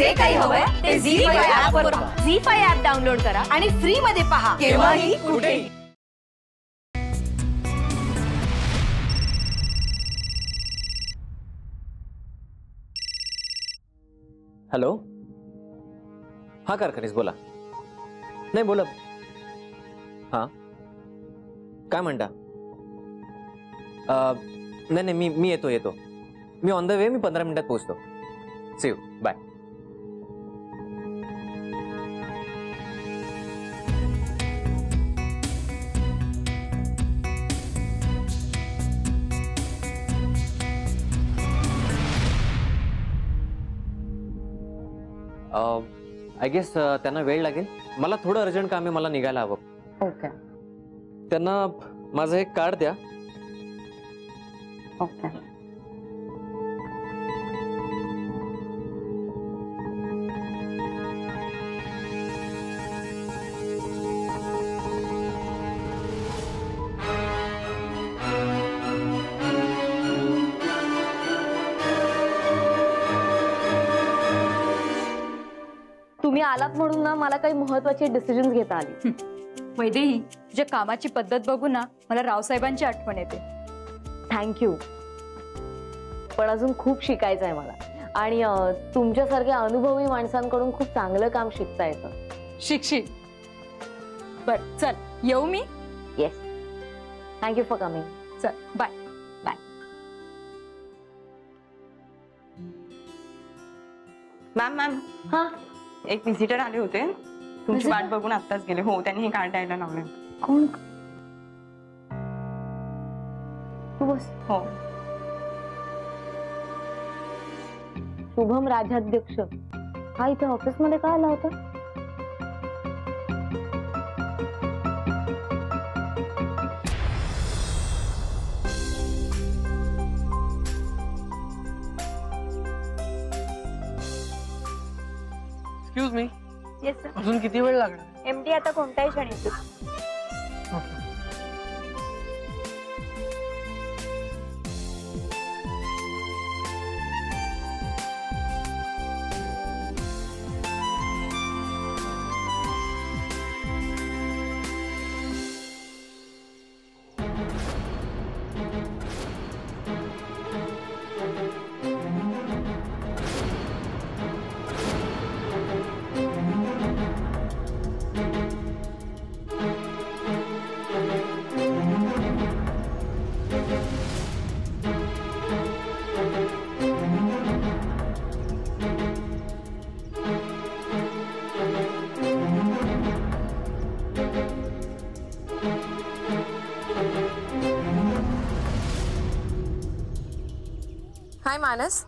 जे काही हवंय ते झी5 ऍप वर पहा. झी5 ऍप डाउनलोड करा आणि फ्री मध्ये पहा केव्हाही कुठेही. हॅलो, हा कारखानीस बोला. नाही बोला. हां काय म्हणता? नाही नाही मी येतो. Me on the way. मी 15 मिनिटात पोहोचतो. See you. Bye. I guess त्यांना वेळ लागेल. मला थोडं अर्जंट काम आहे. मला निघायला हवं. ओके त्यांना माझं एक कार्ड द्या. ओके. तुम्ही आलात म्हणून ना मला काही महत्त्वाची डिसिजन्स घेता आली. वैदेही, तुझ्या कामाची पद्धत बघून ना मला रावसाहेबांची आठवण येते. थँक्यू. पण अजून खूप शिकायचं आहे मला. आणि तुमच्यासारख्या अनुभवी माणसांकडून खूप चांगलं काम शिकता येतं. शिकशील. बर चल, येऊ मी. येस. Thank you for coming. चल बाय. बाय. मॅम हा, एक विजिटर आले होते. तुमची वाट बघून आत्ताच गेले. हो, त्यांनी हे कार्ड द्यायला लावले. कोण? तू बस. हो. शुभम राजाध्यक्ष हा इथे ऑफिस मध्ये का आला होता? Excuse me. Yes sir. अजून किती वेळ लागणार? एमडी आता कोणत्याही क्षणी येतो. हाय मानस,